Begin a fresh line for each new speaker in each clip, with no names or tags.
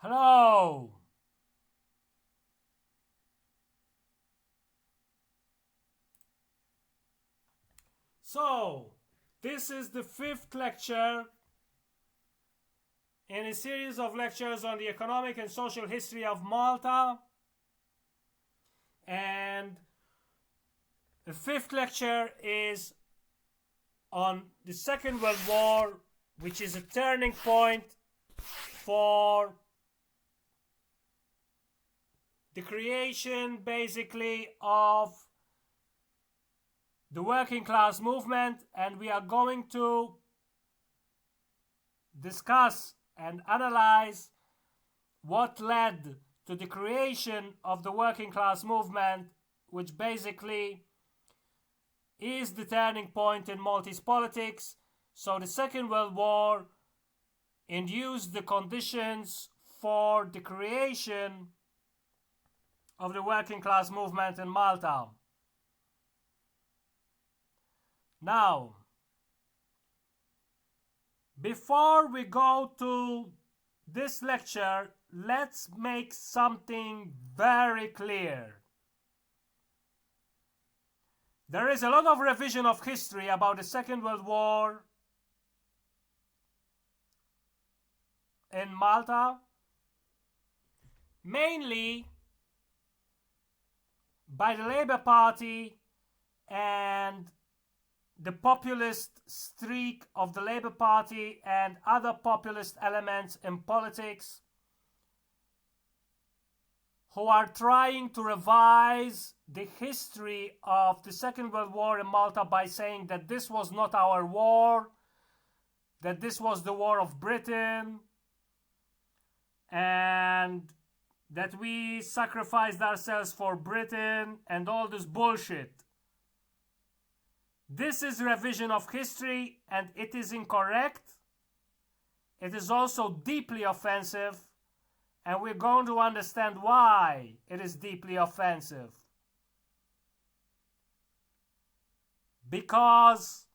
Hello! So, this is the fifth lecture in a series of lectures on the economic and social history of Malta. And the fifth lecture is on the Second World War, which is a turning point for the creation, basically, of the working class movement, and we are going to discuss and analyze what led to the creation of the working class movement, which basically is the turning point in Maltese politics. So the Second World War induced the conditions for the creation of the working class movement in Malta. Now, before we go to this lecture, let's make something very clear. There is a lot of revision of history about the Second World War in Malta, mainly by the Labour Party and the populist streak of the Labour Party and other populist elements in politics who are trying to revise the history of the Second World War in Malta by saying that this was not our war, that this was the war of Britain, and that we sacrificed ourselves for Britain and all this bullshit. This is revision of history, and it is incorrect. It is also deeply offensive, and we're going to understand why it is deeply offensive. Because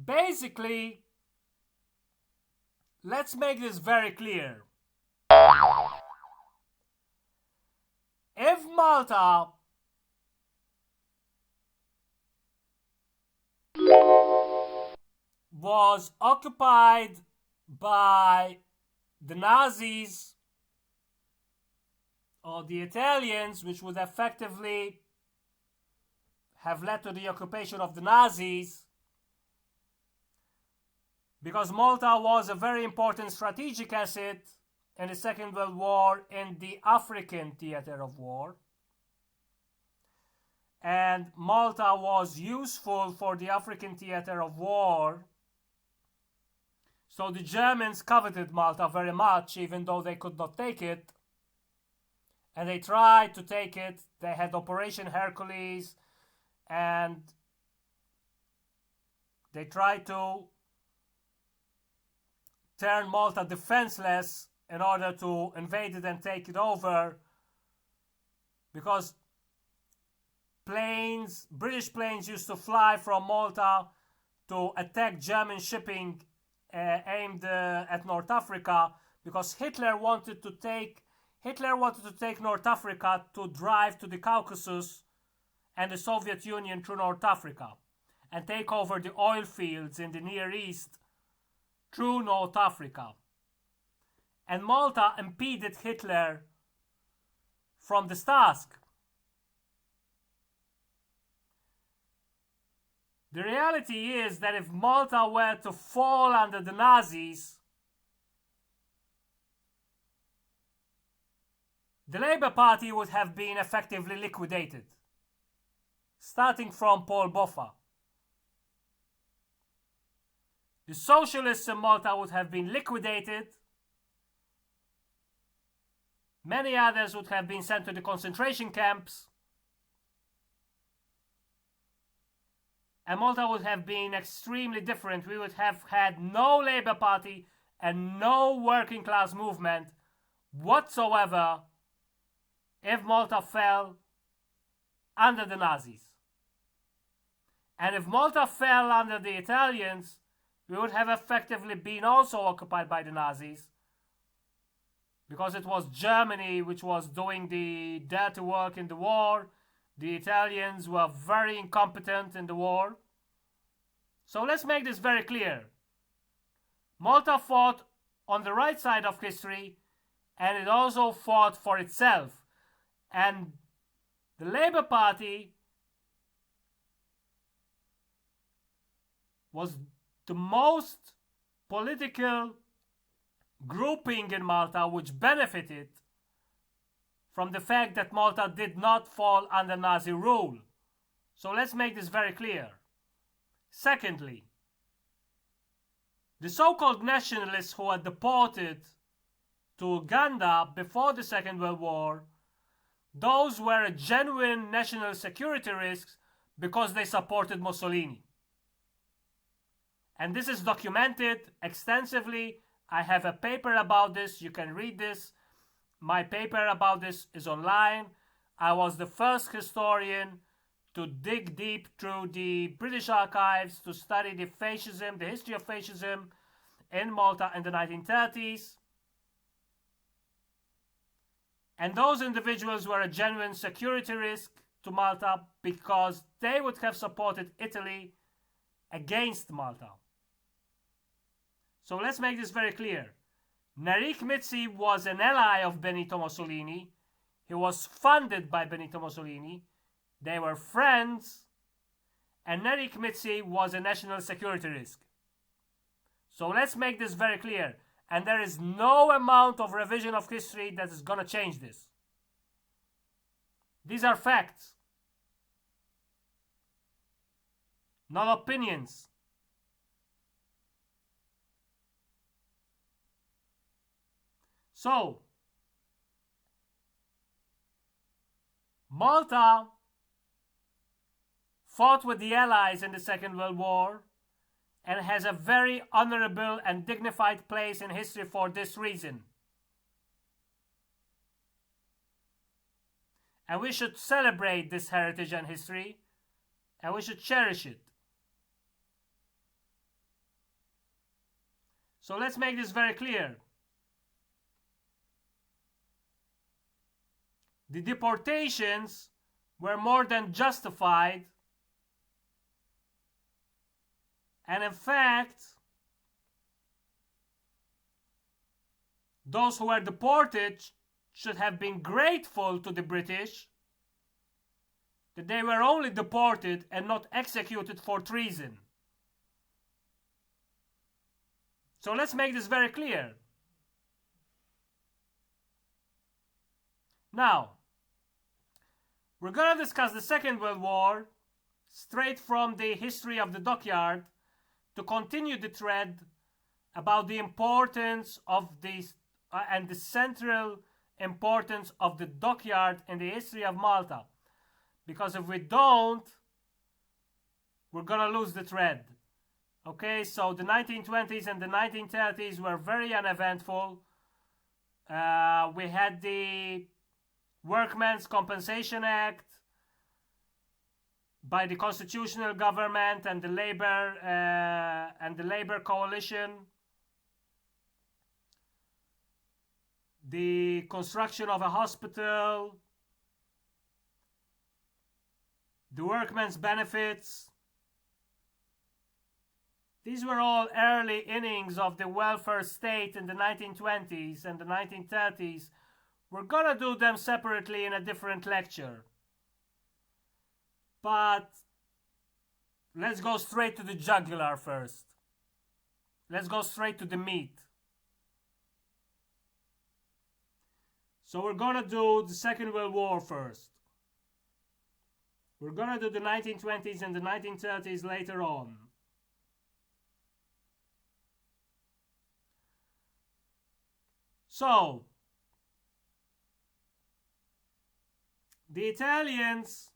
basically, let's make this very clear. If Malta was occupied by the Nazis or the Italians, which would effectively have led to the occupation of the Nazis, because Malta was a very important strategic asset in the Second World War in the African theater of war. And Malta was useful for the African theater of war. So the Germans coveted Malta very much, even though they could not take it. And they tried to take it. They had Operation Hercules, and they tried to turn Malta defenseless in order to invade it and take it over, because British planes used to fly from Malta to attack German shipping aimed at North Africa, because Hitler wanted to take North Africa to drive to the Caucasus and the Soviet Union through North Africa and take over the oil fields in the Near East through North Africa. And Malta impeded Hitler from this task. The reality is that if Malta were to fall under the Nazis, the Labour Party would have been effectively liquidated, starting from Paul Boffa. The socialists in Malta would have been liquidated. Many others would have been sent to the concentration camps. And Malta would have been extremely different. We would have had no Labour Party and no working class movement whatsoever if Malta fell under the Nazis. And if Malta fell under the Italians, we would have effectively been also occupied by the Nazis, because it was Germany which was doing the dirty work in the war. The Italians were very incompetent in the war. So let's make this very clear. Malta fought on the right side of history, and it also fought for itself. And the Labour Party was the most political grouping in Malta which benefited from the fact that Malta did not fall under Nazi rule. So let's make this very clear. Secondly, the so-called nationalists who were deported to Uganda before the Second World War, those were a genuine national security risks because they supported Mussolini. And this is documented extensively. I have a paper about this. You can read this. My paper about this is online. I was the first historian to dig deep through the British archives to study the fascism, the history of fascism in Malta in the 1930s. And those individuals were a genuine security risk to Malta because they would have supported Italy against Malta. So let's make this very clear. Naric Mizzi was an ally of Benito Mussolini. He was funded by Benito Mussolini. They were friends. And Naric Mizzi was a national security risk. So let's make this very clear. And there is no amount of revision of history that is going to change this. These are facts, not opinions. So, Malta fought with the Allies in the Second World War and has a very honorable and dignified place in history for this reason. And we should celebrate this heritage and history, and we should cherish it. So let's make this very clear. The deportations were more than justified, and in fact, those who were deported should have been grateful to the British that they were only deported and not executed for treason. So let's make this very clear. Now, we're going to discuss the Second World War straight from the history of the dockyard to continue the thread about the importance of this and the central importance of the dockyard in the history of Malta. Because if we don't, we're going to lose the thread. Okay, so the 1920s and the 1930s were very uneventful. We had the Workmen's Compensation Act by the constitutional government and the labor coalition. The construction of a hospital, the workmen's benefits. These were all early innings of the welfare state in the 1920s and the 1930s. We're gonna do them separately in a different lecture. But let's go straight to the jugular first. Let's go straight to the meat. So we're gonna do the Second World War first. We're gonna do the 1920s and the 1930s later on. So, the Italians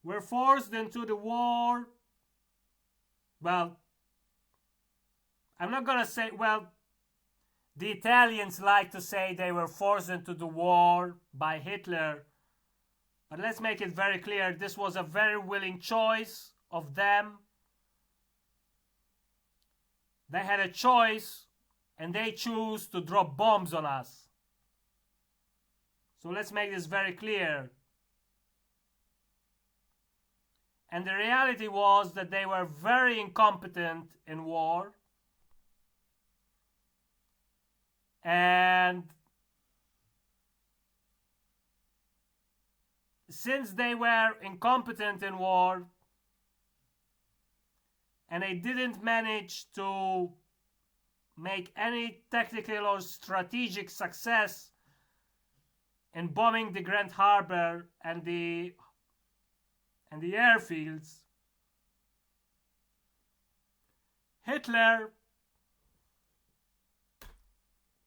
were forced into the war. Well, I'm not gonna say, well, the Italians like to say they were forced into the war by Hitler. But let's make it very clear, this was a very willing choice of them. they had a choice and they choose to drop bombs on us. So let's make this very clear. And the reality was that they were very incompetent in war. And since they were incompetent in war, and they didn't manage to make any technical or strategic success in bombing the Grand Harbor and the airfields, Hitler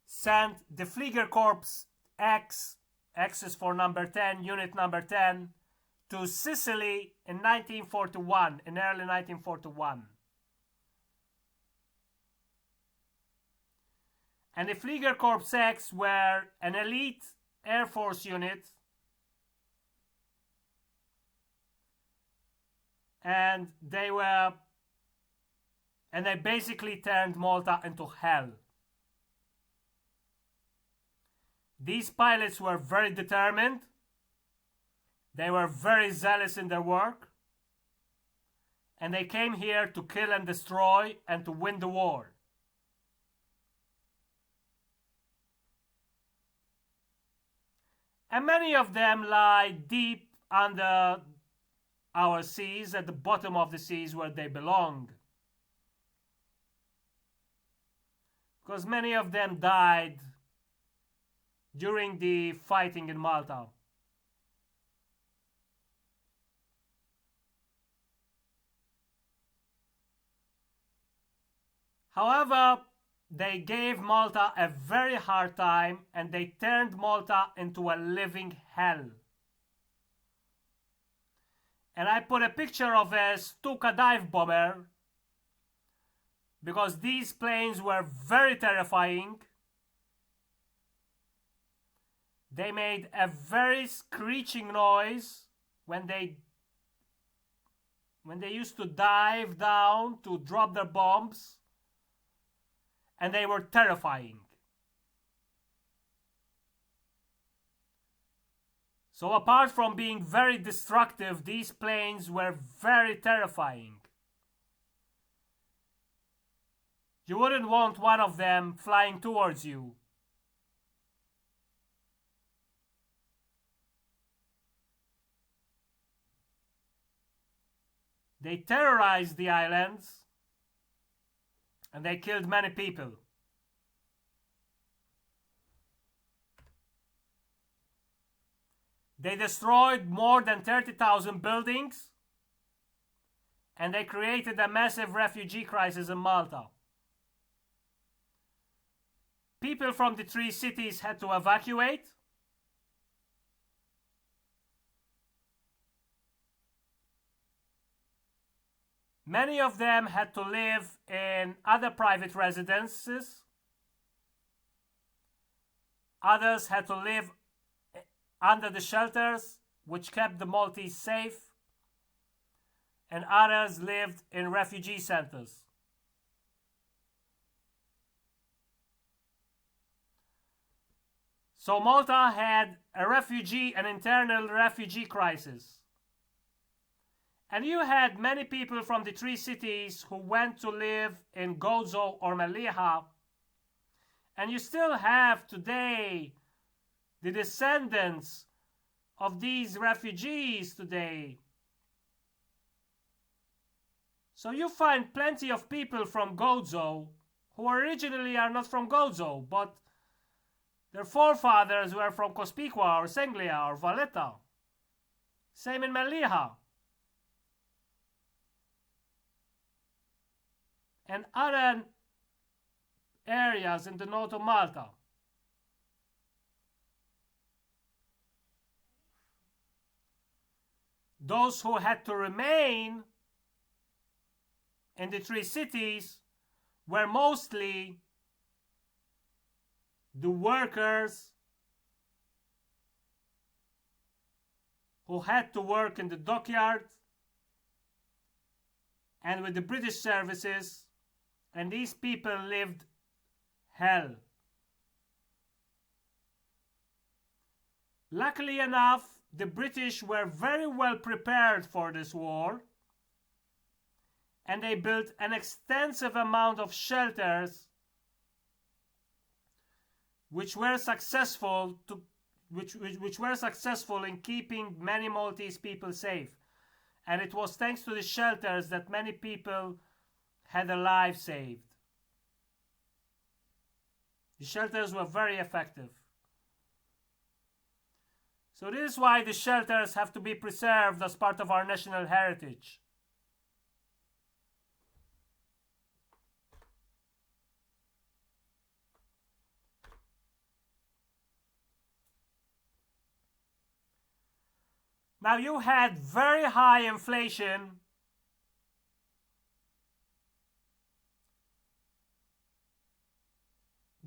sent the Fliegerkorps X, X is for number 10, unit number 10, to Sicily in 1941, in early 1941. And the Fliegerkorps X were an elite Air Force unit, and they basically turned Malta into hell. These pilots were very determined. They were very zealous in their work. And they came here to kill and destroy and to win the war. And many of them lie deep under our seas, at the bottom of the seas where they belong. Because many of them died during the fighting in Malta. However, they gave Malta a very hard time and they turned Malta into a living hell. And I put a picture of a Stuka dive bomber because these planes were very terrifying. They made a very screeching noise when they used to dive down to drop their bombs, and they were terrifying. So apart from being very destructive, these planes were very terrifying. You wouldn't want one of them flying towards you. They terrorized the islands and they killed many people. They destroyed more than 30,000 buildings and they created a massive refugee crisis in Malta. People from the 3 cities had to evacuate. Many of them had to live in other private residences. Others had to live under the shelters, which kept the Maltese safe. And others lived in refugee centers. So Malta had an internal refugee crisis. And you had many people from the 3 cities who went to live in Gozo or Melilla. And you still have today the descendants of these refugees today. So you find plenty of people from Gozo who originally are not from Gozo, but their forefathers were from Cospicua or Senglia or Valletta. Same in Melilla. And other areas in the north of Malta. Those who had to remain in the 3 cities were mostly the workers who had to work in the dockyard and with the British services and these people lived hell. Luckily enough, the British were very well prepared for this war, and they built an extensive amount of shelters which were successful in keeping many Maltese people safe. And it was thanks to the shelters that many people had their lives saved. The shelters were very effective. So this is why the shelters have to be preserved as part of our national heritage. Now you had very high inflation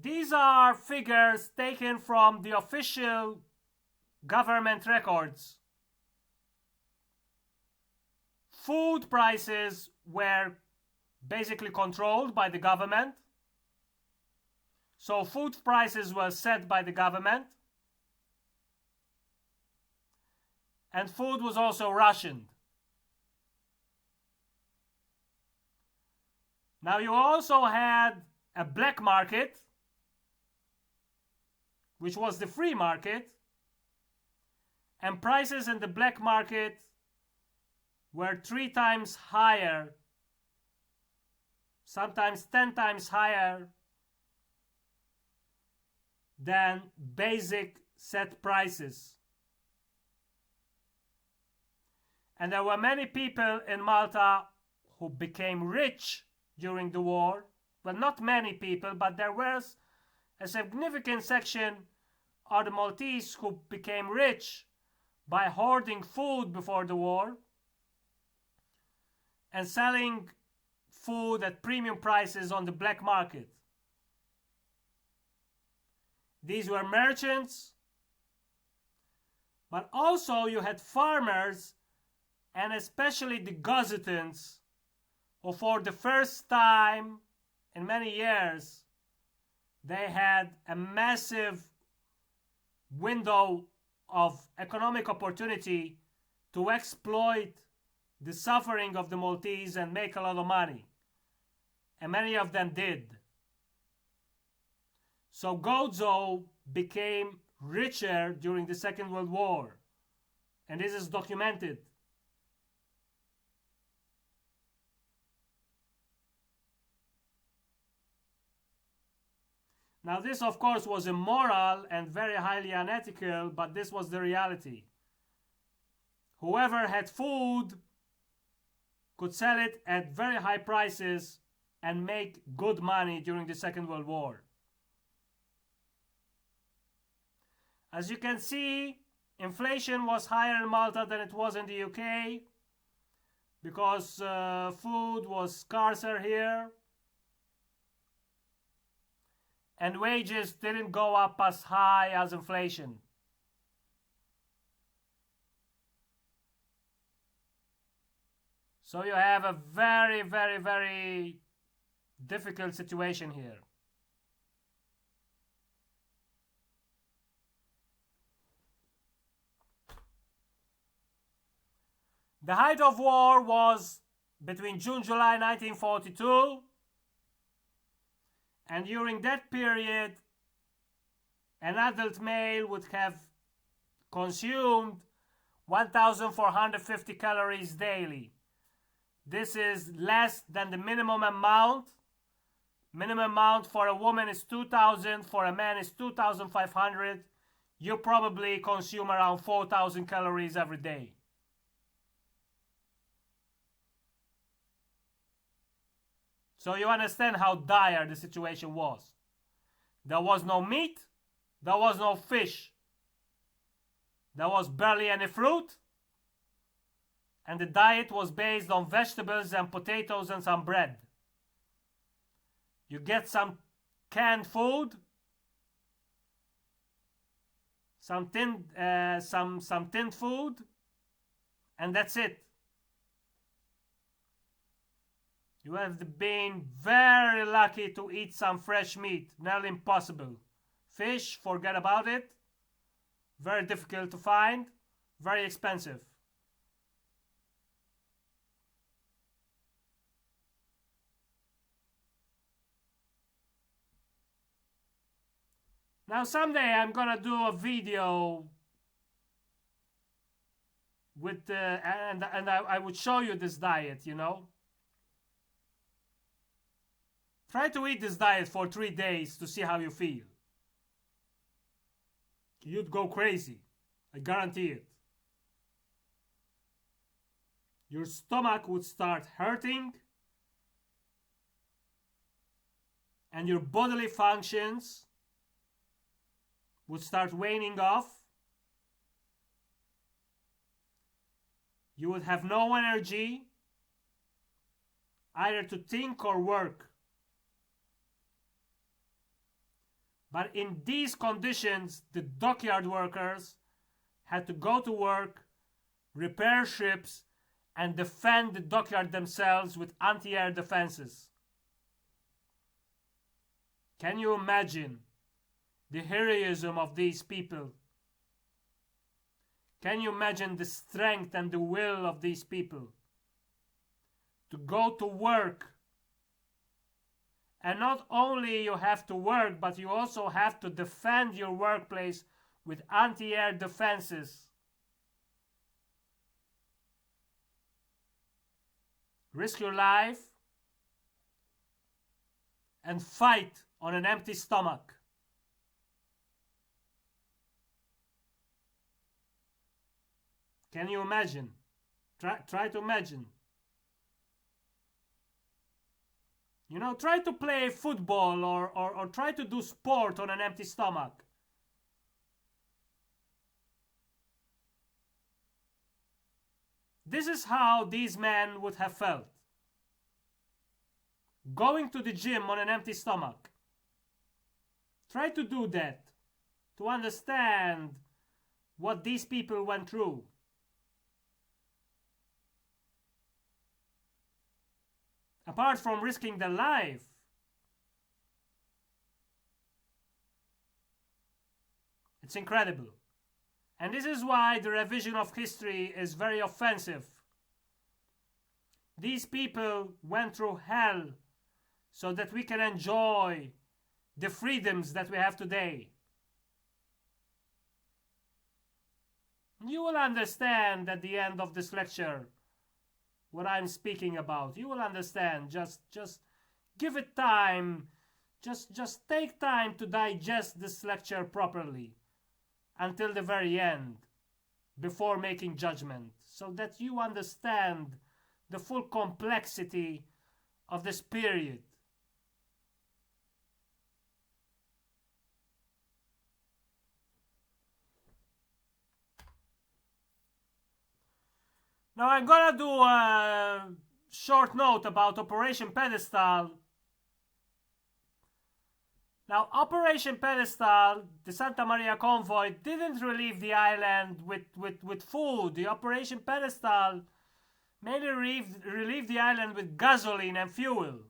These are figures taken from the official government records. Food prices were basically controlled by the government. So food prices were set by the government. And food was also rationed. Now you also had a black market, which was the free market, and prices in the black market were 3 times higher, sometimes 10 times higher than basic set prices. And there were many people in Malta who became rich during the war. Well, not many people, but there was a significant section of the Maltese who became rich by hoarding food before the war and selling food at premium prices on the black market. These were merchants, but also you had farmers, and especially the Gazetans, who for the first time in many years they had a massive window of economic opportunity to exploit the suffering of the Maltese and make a lot of money. And many of them did. So Gozo became richer during the Second World War. And this is documented. Now this, of course, was immoral and very highly unethical, but this was the reality. Whoever had food could sell it at very high prices and make good money during the Second World War. As you can see, inflation was higher in Malta than it was in the UK because food was scarcer here. And wages didn't go up as high as inflation. So you have a very, very, very difficult situation here. The height of war was between June-July 1942. And during that period, an adult male would have consumed 1,450 calories daily. This is less than the minimum amount. Minimum amount for a woman is 2,000, for a man is 2,500. You probably consume around 4,000 calories every day. So you understand how dire the situation was. There was no meat, there was no fish, there was barely any fruit, and the diet was based on vegetables and potatoes and some bread. You get some canned food, some tinned food, and that's it. You have been very lucky to eat some fresh meat. Nearly impossible. Fish, forget about it. Very difficult to find. Very expensive. Now someday I'm gonna do a video with and I would show you this diet, you know. Try to eat this diet for 3 days to see how you feel. You'd go crazy. I guarantee it. Your stomach would start hurting and your bodily functions would start waning off. You would have no energy either to think or work. But in these conditions, the dockyard workers had to go to work, repair ships, and defend the dockyard themselves with anti-air defenses. Can you imagine the heroism of these people? Can you imagine the strength and the will of these people to go to work? And not only you have to work, but you also have to defend your workplace with anti-air defenses. Risk your life and fight on an empty stomach. Can you imagine? Try to imagine. You know, try to play football or try to do sport on an empty stomach. This is how these men would have felt. Going to the gym on an empty stomach. Try to do that to understand what these people went through. Apart from risking their life, it's incredible. And this is why the revision of history is very offensive. These people went through hell so that we can enjoy the freedoms that we have today. You will understand at the end of this lecture what I'm speaking about. You will understand. Just give it time. Just take time to digest this lecture properly until the very end before making judgment, so that you understand the full complexity of this period. Now I'm gonna do a short note about Operation Pedestal. Now, Operation Pedestal, the Santa Maria convoy, didn't relieve the island with food. The Operation Pedestal mainly relieved the island with gasoline and fuel.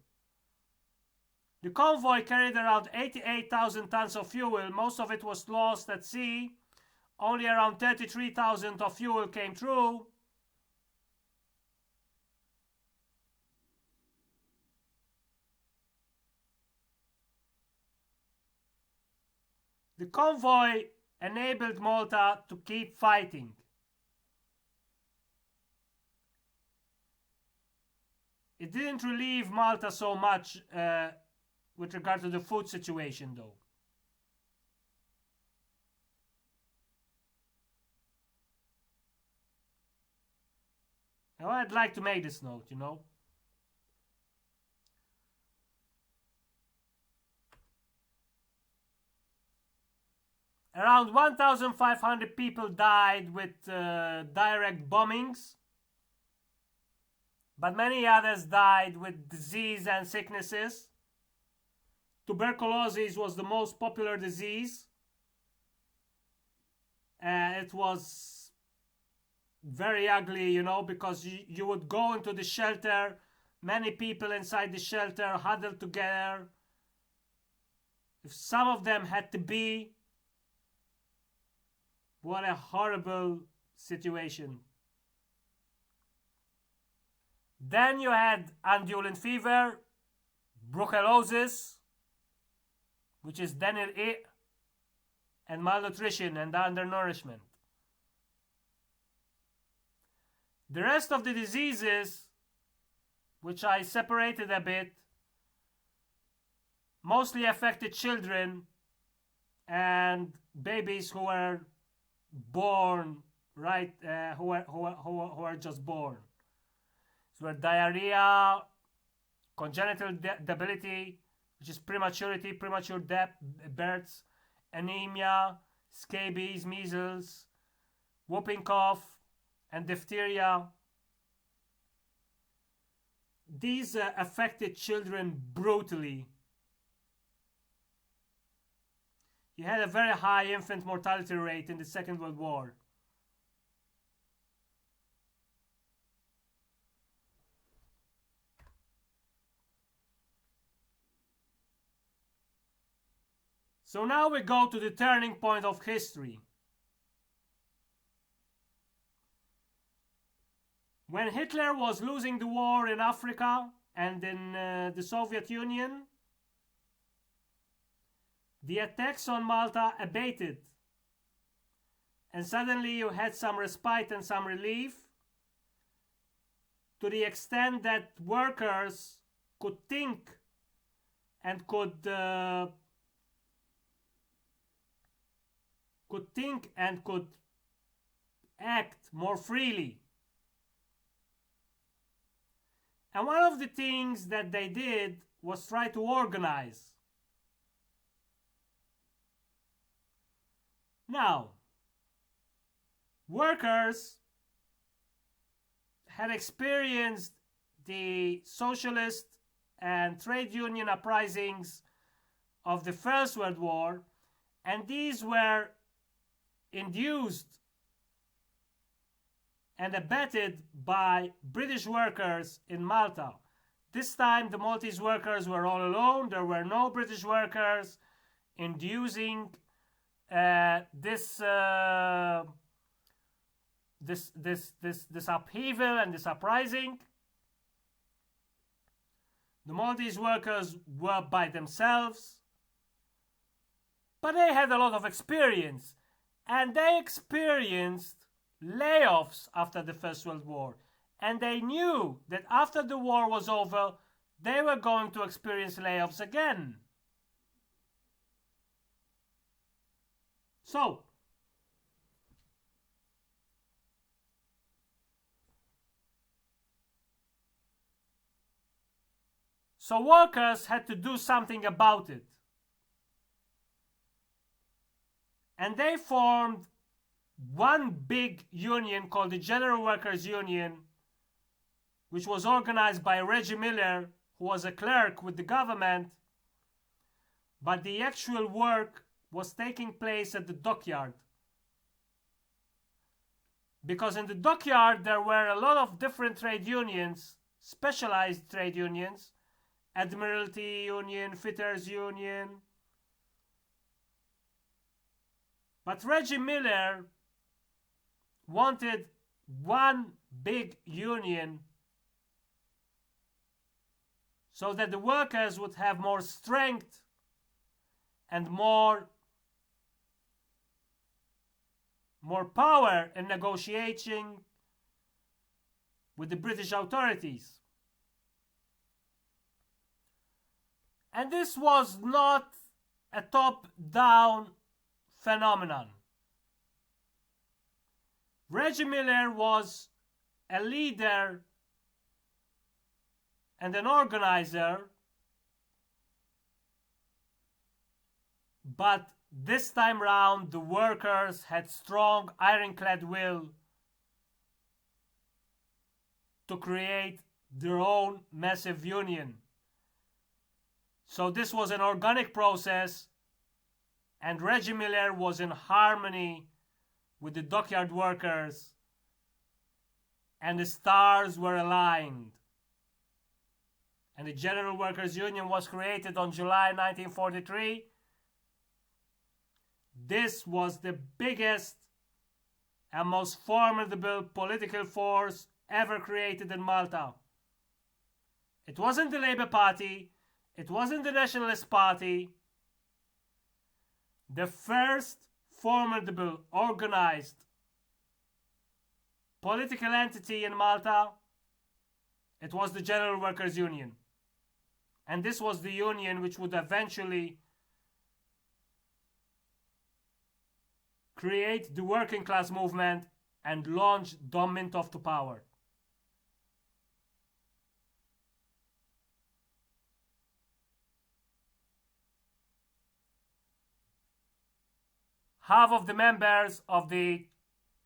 The convoy carried around 88,000 tons of fuel. Most of it was lost at sea. Only around 33,000 of fuel came through. The convoy enabled Malta to keep fighting. It didn't relieve Malta so much with regard to the food situation, though. Now, I'd like to make this note, you know. Around 1,500 people died with direct bombings, but many others died with disease and sicknesses. Tuberculosis was the most popular disease. It was very ugly, you know, because you would go into the shelter, many people inside the shelter huddled together. If some of them had to be, what a horrible situation. Then you had undulant fever, brucellosis, which is denil A, and malnutrition and undernourishment. The rest of the diseases, which I separated a bit, mostly affected children and babies who were born, right? Who are just born. So were diarrhea, congenital debility, which is premature births, anemia, scabies, measles, whooping cough, and diphtheria. These affected children brutally. You had a very high infant mortality rate in the Second World War. So now we go to the turning point of history. When Hitler was losing the war in Africa and in the Soviet Union, the attacks on Malta abated. And suddenly you had some respite and some relief, to the extent that workers could think and could act more freely. And one of the things that they did was try to organize. Now, workers had experienced the socialist and trade union uprisings of the First World War, and these were induced and abetted by British workers in Malta. This time the Maltese workers were all alone. There were no British workers inducing this upheaval and this uprising. The Maltese workers were by themselves, but they had a lot of experience, and they experienced layoffs after the First World War, and they knew that after the war was over they were going to experience layoffs again. So workers had to do something about it, and they formed one big union called the General Workers Union, which was organized by Reggie Miller, who was a clerk with the government, but the actual work was taking place at the dockyard. Because in the dockyard there were a lot of different trade unions, specialized trade unions, Admiralty Union, Fitters Union. But Reggie Miller wanted one big union so that the workers would have more strength and more power in negotiating with the British authorities. And this was not a top-down phenomenon. Reggie Miller was a leader and an organizer, but this time round the workers had strong ironclad will to create their own massive union. So this was an organic process, and Reggie Miller was in harmony with the dockyard workers, and the stars were aligned. and the General Workers' Union was created on July 1943. This was the biggest and most formidable political force ever created in Malta. It wasn't the Labour Party, it wasn't the Nationalist Party. The first formidable, organized political entity in Malta, it was the General Workers' Union. And this was the union which would eventually create the working class movement and launch Dom Mintoff to power. Half of the members of the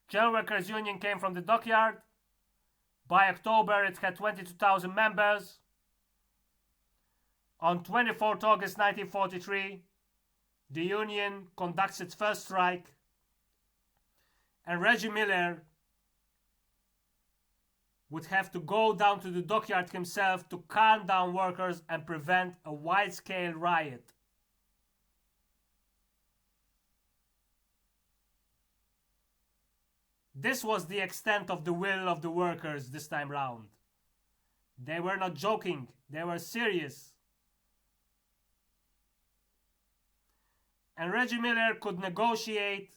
General Workers' Union came from the dockyard. By October, it had 22,000 members. On 24th August 1943, the union conducts its first strike, and Reggie Miller would have to go down to the dockyard himself to calm down workers and prevent a wide-scale riot. This was the extent of the will of the workers this time round. They were not joking, they were serious. And Reggie Miller could negotiate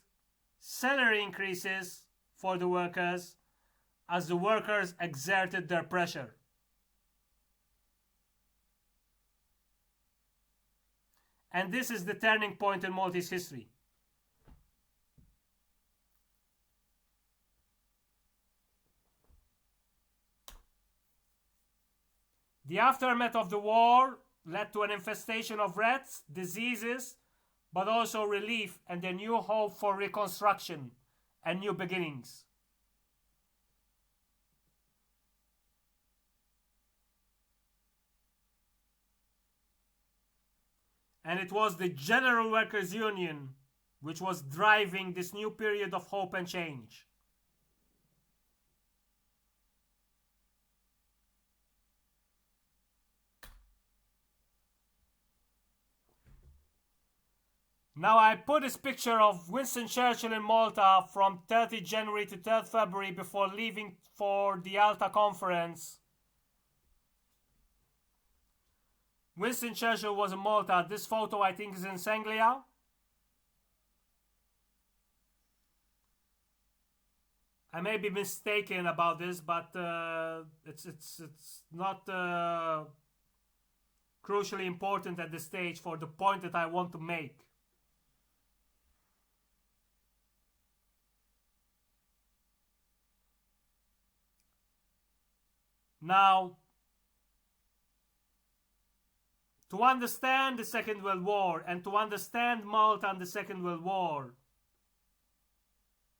salary increases for the workers as the workers exerted their pressure. And this is the turning point in Maltese history. The aftermath of the war led to an infestation of rats, diseases, but also relief and a new hope for reconstruction and new beginnings. And it was the General Workers' Union which was driving this new period of hope and change. Now I put this picture of Winston Churchill in Malta from 30 January to 3rd February before leaving for the Alta conference. Winston Churchill was in Malta. This photo I think is in Sanglia. I may be mistaken about this, but it's not crucially important at this stage for the point that I want to make. Now, to understand the Second World War and to understand Malta and the Second World War,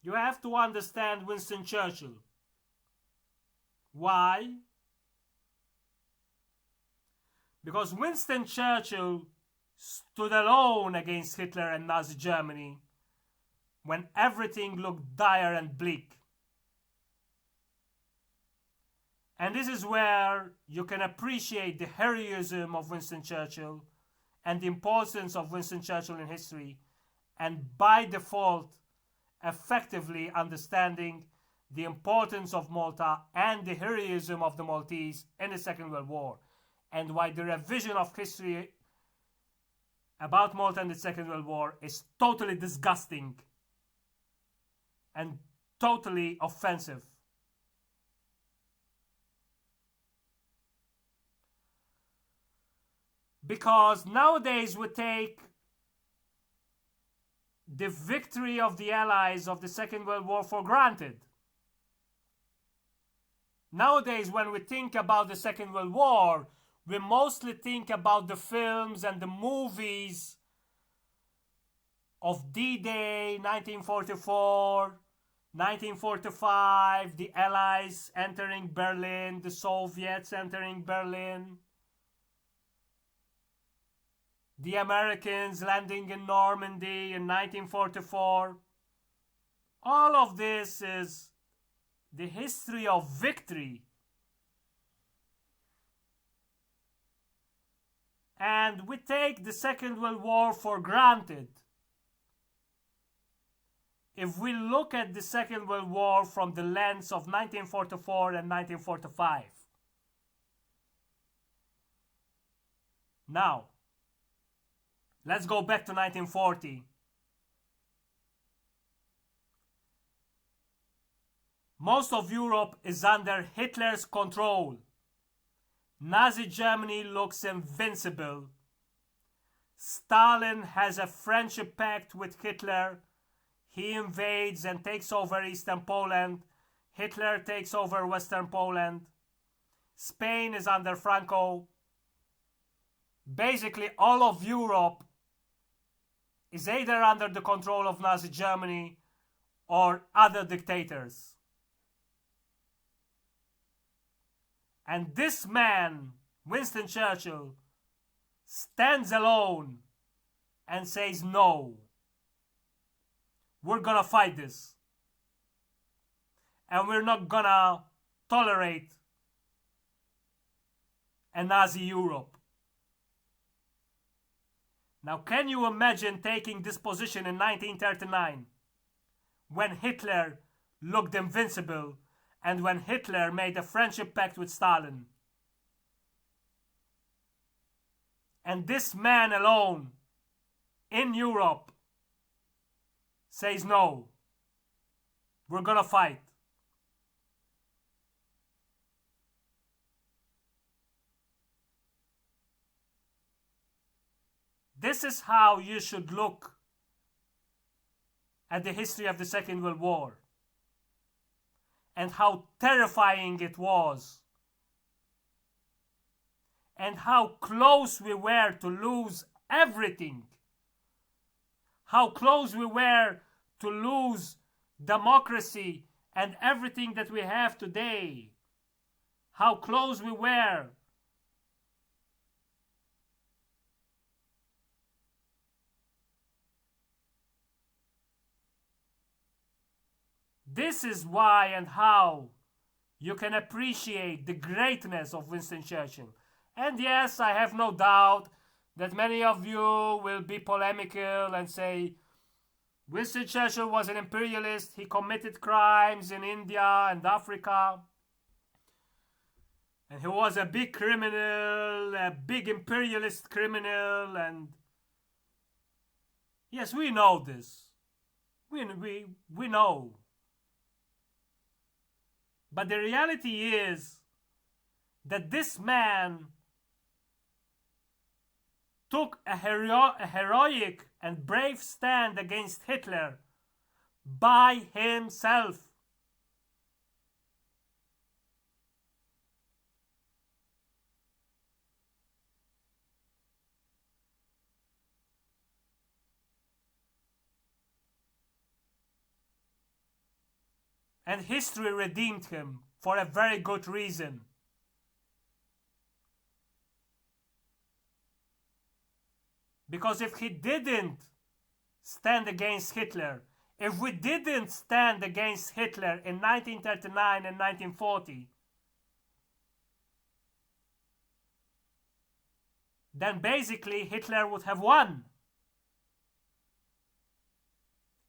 you have to understand Winston Churchill. Why? Because Winston Churchill stood alone against Hitler and Nazi Germany when everything looked dire and bleak. And this is where you can appreciate the heroism of Winston Churchill and the importance of Winston Churchill in history, and by default, effectively understanding the importance of Malta and the heroism of the Maltese in the Second World War, and why the revision of history about Malta and the Second World War is totally disgusting and totally offensive. Because nowadays we take the victory of the Allies of the Second World War for granted. Nowadays, when we think about the Second World War, we mostly think about the films and the movies of D-Day, 1944, 1945, the Allies entering Berlin, the Soviets entering Berlin, the Americans landing in Normandy in 1944. All of this is the history of victory. and we take the Second World War for granted. If we look at the Second World War from the lens of 1944 and 1945. Now, let's go back to 1940. Most of Europe is under Hitler's control. Nazi Germany looks invincible. Stalin has a friendship pact with Hitler. He invades and takes over Eastern Poland. Hitler takes over Western Poland. Spain is under Franco. Basically, all of Europe is either under the control of Nazi Germany or other dictators. And this man, Winston Churchill, stands alone and says, no, we're gonna fight this. And we're not gonna tolerate a Nazi Europe. Now, can you imagine taking this position in 1939 when Hitler looked invincible and when Hitler made a friendship pact with Stalin? And this man alone in Europe says, no, we're gonna fight. This is how you should look at the history of the Second World War and how terrifying it was and how close we were to lose everything, how close we were to lose democracy and everything that we have today, how close we were This is why and how you can appreciate the greatness of Winston Churchill. And yes, I have no doubt that many of you will be polemical and say, Winston Churchill was an imperialist, he committed crimes in India and Africa, and he was a big criminal, a big imperialist criminal, and yes, we know this. We know. But the reality is that this man took a heroic and brave stand against Hitler by himself. And history redeemed him for a very good reason. Because if he didn't stand against Hitler, if we didn't stand against Hitler in 1939 and 1940, then basically Hitler would have won.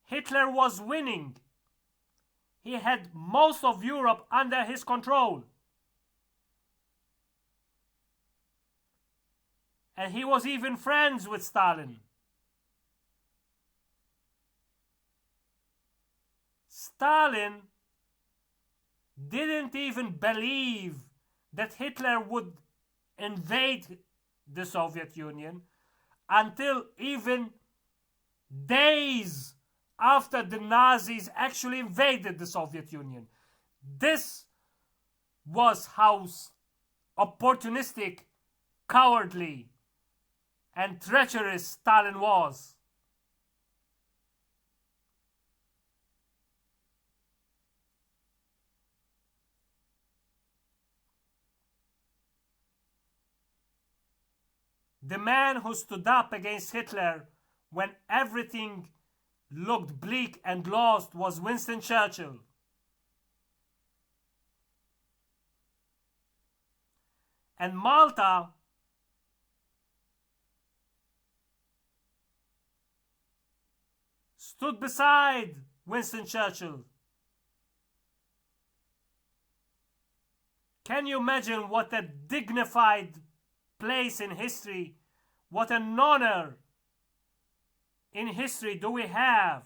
Hitler was winning. He had most of Europe under his control. And he was even friends with Stalin. Stalin didn't even believe that Hitler would invade the Soviet Union until even days after the Nazis actually invaded the Soviet Union. This was how opportunistic, cowardly, and treacherous Stalin was. The man who stood up against Hitler when everything looked bleak and lost was Winston Churchill. And Malta stood beside Winston Churchill. Can you imagine what a dignified place in history, what an honor in history do we have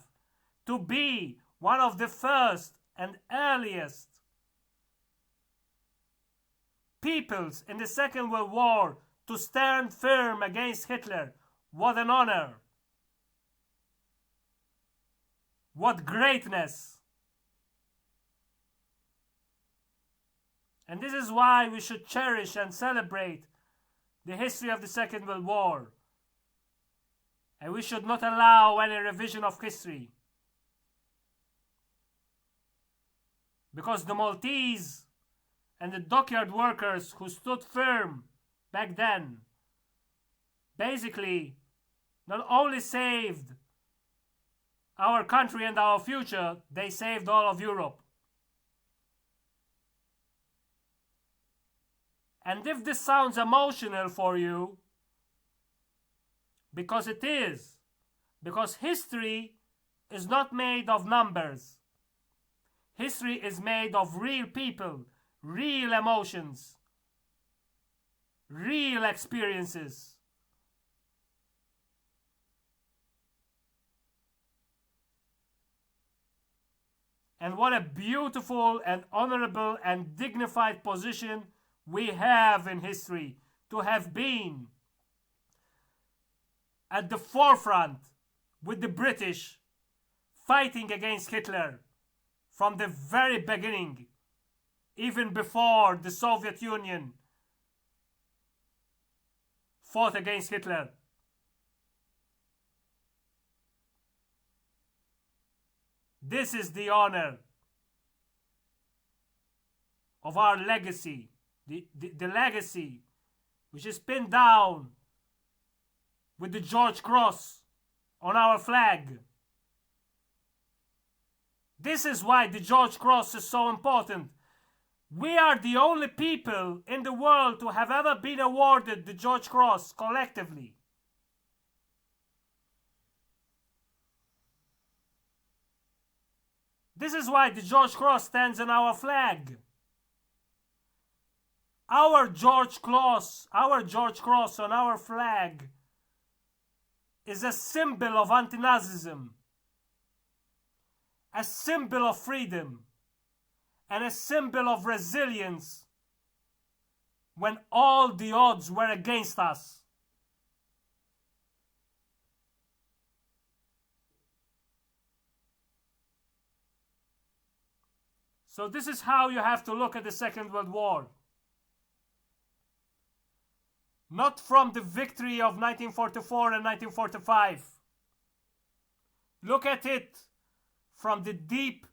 to be one of the first and earliest peoples in the Second World War to stand firm against Hitler? What an honor! What greatness! And this is why we should cherish and celebrate the history of the Second World War. And we should not allow any revision of history. Because the Maltese and the dockyard workers who stood firm back then basically not only saved our country and our future, they saved all of Europe. And if this sounds emotional for you, because it is, because history is not made of numbers. History is made of real people, real emotions, real experiences. And what a beautiful and honorable and dignified position we have in history, to have been at the forefront with the British fighting against Hitler from the very beginning, even before the Soviet Union fought against Hitler. This is the honor of our legacy, the legacy which is pinned down with the George Cross on our flag. This is why the George Cross is so important. We are the only people in the world to have ever been awarded the George Cross collectively. This is why the George Cross stands on our flag. Our George Cross on our flag is a symbol of anti-Nazism, a symbol of freedom, and a symbol of resilience when all the odds were against us. So this is how you have to look at the Second World War. Not from the victory of 1944 and 1945. Look at it from the deep,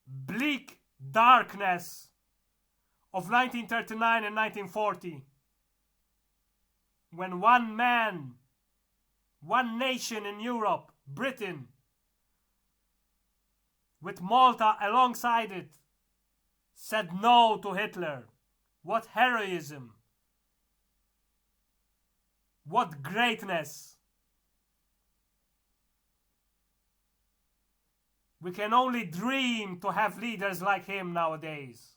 bleak darkness of 1939 and 1940. When one man, one nation in Europe, Britain, with Malta alongside it, said no to Hitler. What heroism! What greatness! We can only dream to have leaders like him nowadays.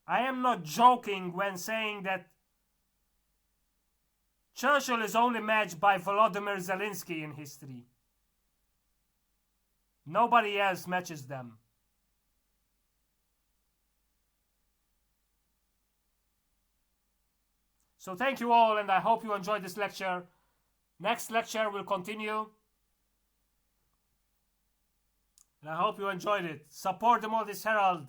I am not joking when saying that Churchill is only matched by Volodymyr Zelensky in history. Nobody else matches them. So thank you all, and I hope you enjoyed this lecture. Next lecture will continue. And I hope you enjoyed it. Support the Maltese Herald